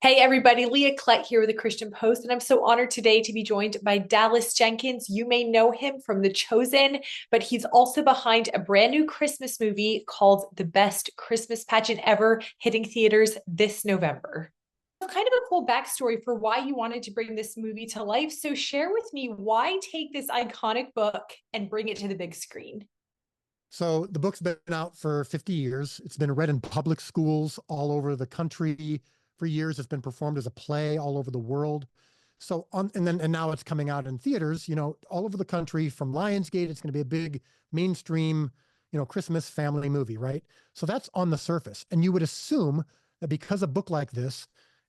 Hey everybody, Leah Klett here with the Christian Post, and I'm so honored today to be joined by Dallas Jenkins. You may know him from The Chosen, but he's also behind a brand new Christmas movie called The Best Christmas Pageant Ever, hitting theaters this November. Kind of a cool backstory for why you wanted to bring this movie to life. So share with me, why take this iconic book and bring it to the big screen? So the book's been out for 50 years. It's been read in public schools all over the country for years. It's been performed as a play all over the world. And now it's coming out in theaters, all over the country from Lionsgate. It's going to be a big mainstream, Christmas family movie, right? So that's on the surface. And you would assume that because a book like this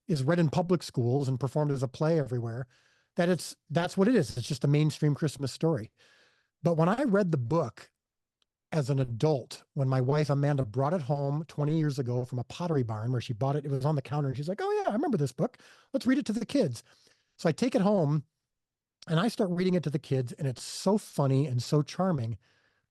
is read in public schools and performed as a play everywhere, that's what it is. It's just a mainstream Christmas story. But when I read the book as an adult, when my wife Amanda brought it home 20 years ago from a Pottery Barn where she bought it, it was on the counter, and she's like, "Oh yeah, I remember this book. Let's read it to the kids." So I take it home and I start reading it to the kids, and it's so funny and so charming.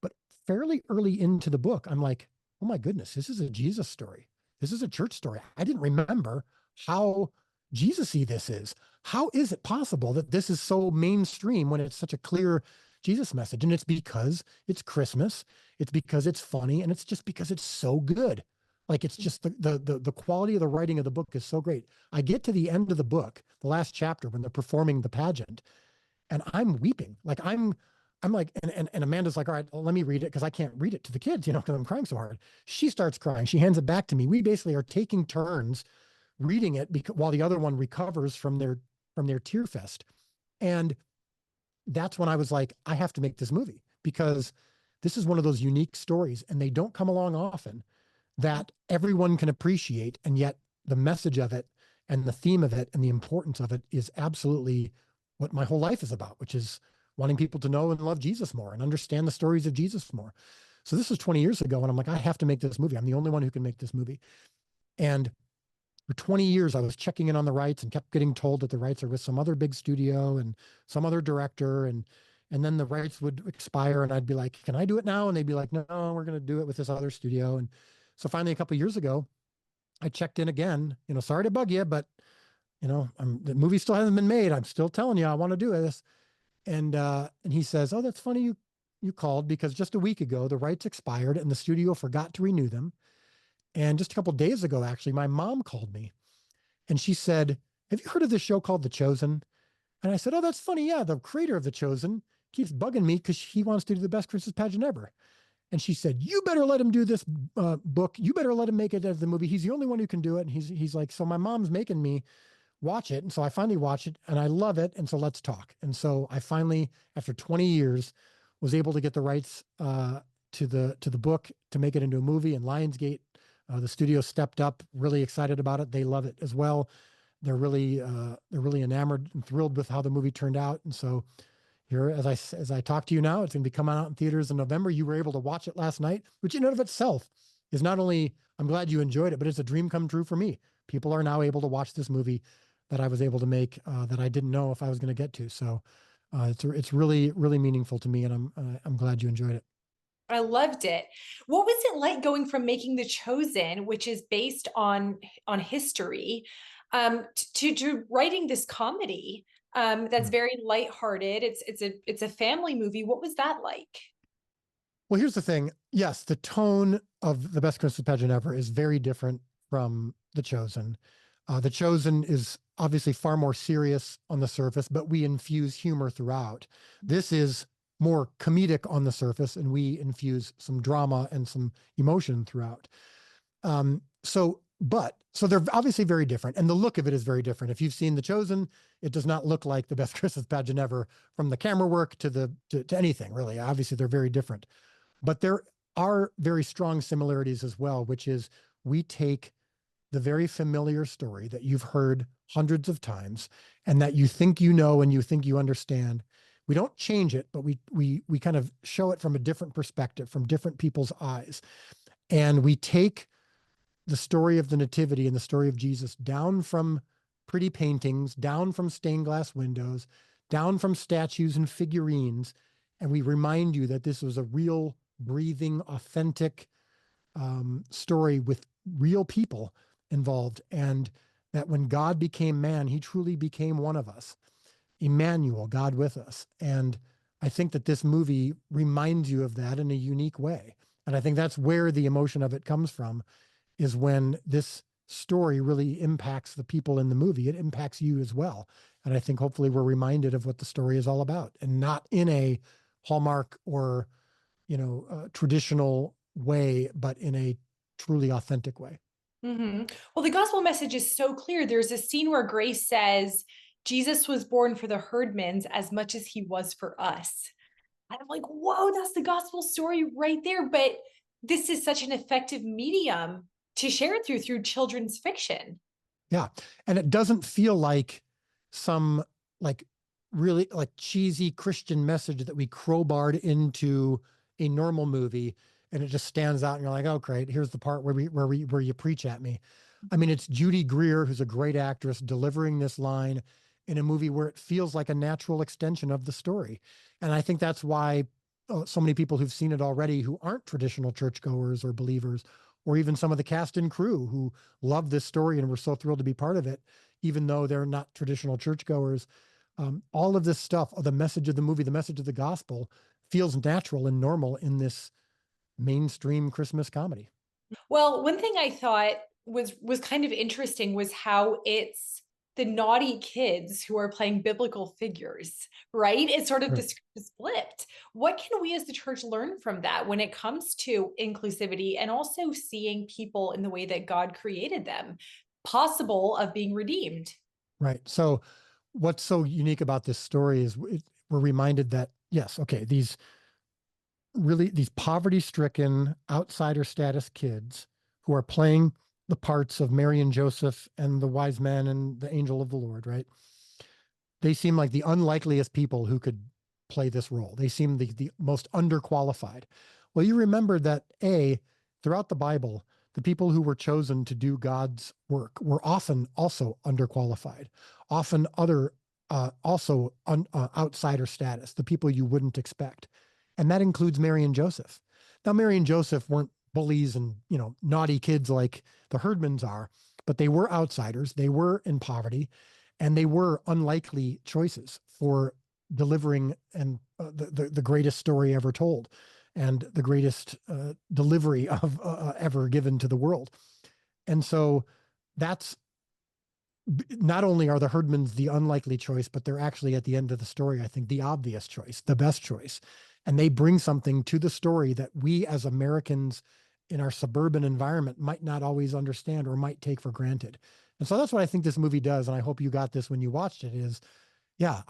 But fairly early into the book, I'm like, "Oh my goodness, this is a Jesus story. This is a church story. I didn't remember how Jesus-y this is. How is it possible that this is so mainstream when it's such a clear Jesus message?" And it's because it's Christmas. It's because it's funny, and it's just because it's so good. Like, it's just the quality of the writing of the book is so great. I get to the end of the book, the last chapter, when they're performing the pageant, and I'm weeping. I'm like, and Amanda's like, "All right, well, let me read it," because I can't read it to the kids, because I'm crying so hard. She starts crying. She hands it back to me. We basically are taking turns reading it while the other one recovers from their tear fest. And that's when I was like, I have to make this movie, because this is one of those unique stories, and they don't come along often, that everyone can appreciate. And yet the message of it and the theme of it and the importance of it is absolutely what my whole life is about, which is wanting people to know and love Jesus more and understand the stories of Jesus more. So this was 20 years ago, and I'm like, I have to make this movie. I'm the only one who can make this movie. And for 20 years, I was checking in on the rights and kept getting told that the rights are with some other big studio and some other director. And then the rights would expire, and I'd be like, "Can I do it now?" And they'd be like, "No, we're going to do it with this other studio." And so finally, a couple of years ago, I checked in again, "Sorry to bug you, but, the movie still hasn't been made. I'm still telling you, I want to do this." And he says, "Oh, that's funny you called, because just a week ago, the rights expired and the studio forgot to renew them. And just a couple of days ago, actually, my mom called me, and she said, 'Have you heard of this show called The Chosen?' And I said, 'Oh, that's funny. Yeah, the creator of The Chosen keeps bugging me because he wants to do the best Christmas pageant ever.' And she said, 'You better let him do this book. You better let him make it as the movie. He's the only one who can do it.' And he's like, so my mom's making me watch it. And so I finally watch it, and I love it. And so let's talk." And so I finally, after 20 years, was able to get the rights to the book to make it into a movie. And Lionsgate, the studio, stepped up, really excited about it. They love it as well. They're really enamored and thrilled with how the movie turned out. And so here, as I talk to you now, it's going to be coming out in theaters in November. You were able to watch it last night, which in and of itself is not only, I'm glad you enjoyed it, but it's a dream come true for me. People are now able to watch this movie that I was able to make, that I didn't know if I was going to get to. So it's really, really meaningful to me, and I'm glad you enjoyed it. I loved it. What was it like going from making The Chosen, which is based on history, to writing this comedy that's Hmm. very lighthearted? It's a family movie. What was that like? Well, here's the thing. Yes, the tone of The Best Christmas Pageant Ever is very different from The Chosen. The Chosen is obviously far more serious on the surface, but we infuse humor throughout. This is more comedic on the surface, and we infuse some drama and some emotion throughout. So they're obviously very different, and the look of it is very different. If you've seen The Chosen, it does not look like The Best Christmas Pageant Ever, from the camera work to anything really. Obviously, they're very different. But there are very strong similarities as well, which is, we take the very familiar story that you've heard hundreds of times and that you think you know and you think you understand. We don't change it, but we kind of show it from a different perspective, from different people's eyes. And we take the story of the Nativity and the story of Jesus down from pretty paintings, down from stained glass windows, down from statues and figurines, and we remind you that this was a real, breathing, authentic story with real people involved. And that when God became man, he truly became one of us. Emmanuel, God with us. And I think that this movie reminds you of that in a unique way. And I think that's where the emotion of it comes from, is when this story really impacts the people in the movie. It impacts you as well. And I think hopefully we're reminded of what the story is all about, and not in a Hallmark or, traditional way, but in a truly authentic way. Well, the gospel message is so clear. There's a scene where Grace says, Jesus was born for the herdmans as much as he was for us. And I'm like, whoa, that's the gospel story right there. But this is such an effective medium to share it through children's fiction. Yeah. And it doesn't feel like some like really like cheesy Christian message that we crowbarred into a normal movie, and it just stands out and you're like, oh great, here's the part where you preach at me. I mean, it's Judy Greer, who's a great actress, delivering this line in a movie where it feels like a natural extension of the story. And I think that's why so many people who've seen it already, who aren't traditional churchgoers or believers, or even some of the cast and crew who love this story and were so thrilled to be part of it, even though they're not traditional churchgoers. All of this stuff, the message of the movie, the message of the gospel, feels natural and normal in this mainstream Christmas comedy. Well, one thing I thought was kind of interesting was how it's the naughty kids who are playing biblical figures, right? It's sort of the Right. script is flipped. What can we as the church learn from that when it comes to inclusivity and also seeing people in the way that God created them, possible of being redeemed? Right. So, what's so unique about this story is we're reminded that, yes, okay, these poverty stricken outsider status kids who are playing the parts of Mary and Joseph and the wise men and the angel of the Lord, right? They seem like the unlikeliest people who could play this role. They seem the most underqualified. Well, you remember that throughout the Bible, the people who were chosen to do God's work were often also underqualified, often outsider status, the people you wouldn't expect. And that includes Mary and Joseph. Now, Mary and Joseph weren't bullies and, naughty kids like the Herdmans are, but they were outsiders. They were in poverty, and they were unlikely choices for delivering the greatest story ever told, and the greatest delivery of ever given to the world. And so that's not only are the Herdmans the unlikely choice, but they're actually at the end of the story, I think, the obvious choice, the best choice. And they bring something to the story that we as Americans in our suburban environment might not always understand or might take for granted. And so that's what I think this movie does. And I hope you got this when you watched it is, yeah,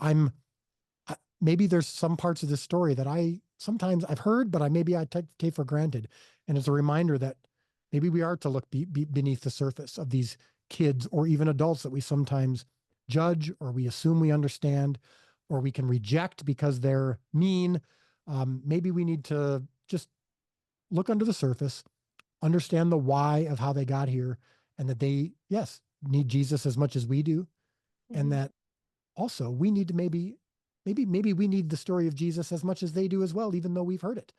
maybe there's some parts of this story that sometimes I've heard, but maybe I take for granted. And it's a reminder that maybe we are to look beneath the surface of these kids or even adults that we sometimes judge, or we assume we understand, or we can reject because they're mean. Maybe we need to just look under the surface, understand the why of how they got here, and that they, yes, need Jesus as much as we do. And Mhm. that also we need to maybe we need the story of Jesus as much as they do as well, even though we've heard it.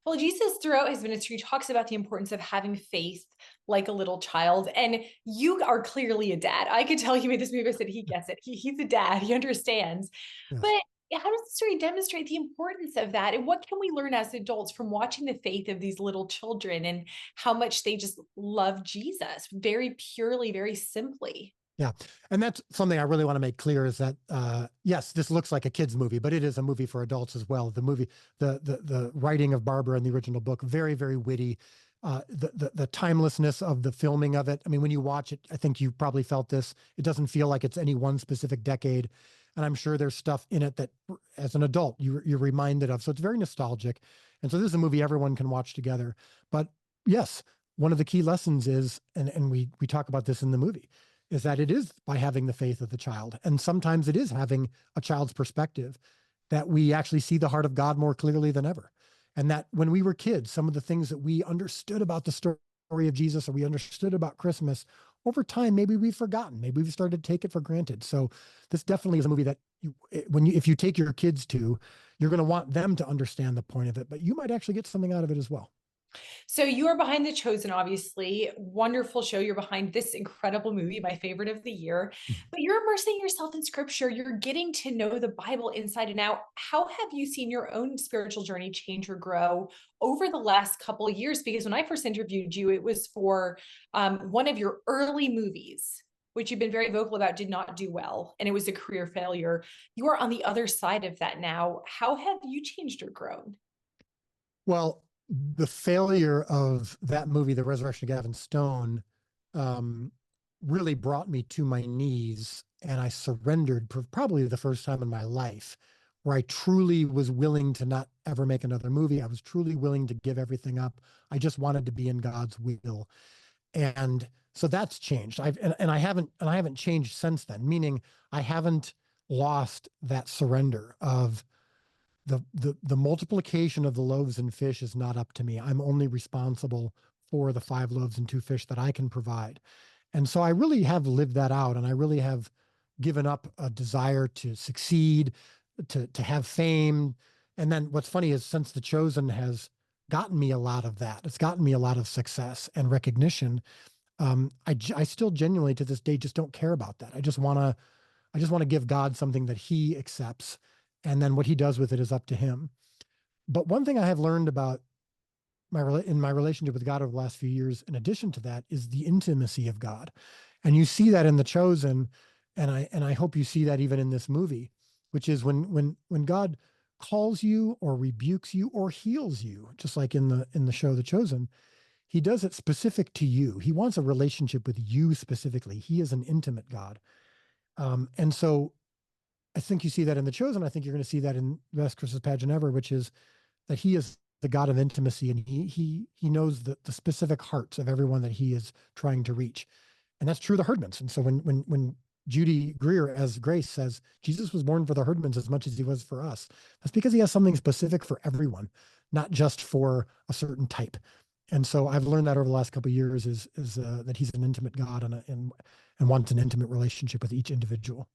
Well, Jesus throughout his ministry talks about the importance of having faith like a little child. And you are clearly a dad. I could tell you in this movie that he gets it. He's a dad, he understands. Yes. But how does the story demonstrate the importance of that? And what can we learn as adults from watching the faith of these little children and how much they just love Jesus very purely, very simply? Yeah. And that's something I really want to make clear is that, yes, this looks like a kid's movie, but it is a movie for adults as well. The movie, the writing of Barbara in the original book, very, very witty. The timelessness of the filming of it. I mean, when you watch it, I think you probably felt this. It doesn't feel like it's any one specific decade. And I'm sure there's stuff in it that as an adult, you're reminded of. So it's very nostalgic. And so this is a movie everyone can watch together. But yes, one of the key lessons is, and we talk about this in the movie, is that it is by having the faith of the child. And sometimes it is having a child's perspective that we actually see the heart of God more clearly than ever. And that when we were kids, some of the things that we understood about the story of Jesus or we understood about Christmas, over time, maybe we've forgotten. Maybe we've started to take it for granted. So this definitely is a movie that if you take your kids to, you're going to want them to understand the point of it, but you might actually get something out of it as well. So you are behind The Chosen, obviously. Wonderful show. You're behind this incredible movie, my favorite of the year. But you're immersing yourself in scripture. You're getting to know the Bible inside and out. How have you seen your own spiritual journey change or grow over the last couple of years? Because when I first interviewed you, it was for one of your early movies, which you've been very vocal about, did not do well, and it was a career failure. You are on the other side of that now. How have you changed or grown? Well, the failure of that movie, The Resurrection of Gavin Stone, um, really brought me to my knees, and I surrendered for probably the first time in my life, where I truly was willing to not ever make another movie. I was truly willing to give everything up. I just wanted to be in God's will. And so that's changed. I haven't changed since then, meaning I haven't lost that surrender of the multiplication of the loaves and fish is not up to me. I'm only responsible for the 5 loaves and 2 fish that I can provide. And so I really have lived that out, and I really have given up a desire to succeed, to have fame. And then what's funny is, since The Chosen has gotten me a lot of that, it's gotten me a lot of success and recognition. I still genuinely to this day just don't care about that. I just want to give God something that he accepts, and then what he does with it is up to him. But one thing I have learned about in my relationship with God over the last few years, in addition to that, is the intimacy of God. And you see that in The Chosen, and I hope you see that even in this movie, which is when God calls you or rebukes you or heals you, just like in the show The Chosen, he does it specific to you. He wants a relationship with you specifically. He is an intimate God. And so I think you see that in The Chosen. I think you're going to see that in Best Christmas Pageant Ever, which is that he is the God of intimacy, and he knows the specific hearts of everyone that he is trying to reach. And that's true of the Herdmans. And so when Judy Greer as Grace says Jesus was born for the Herdmans as much as he was for us, that's because he has something specific for everyone, not just for a certain type. And so I've learned that over the last couple of years is that he's an intimate God, and wants an intimate relationship with each individual.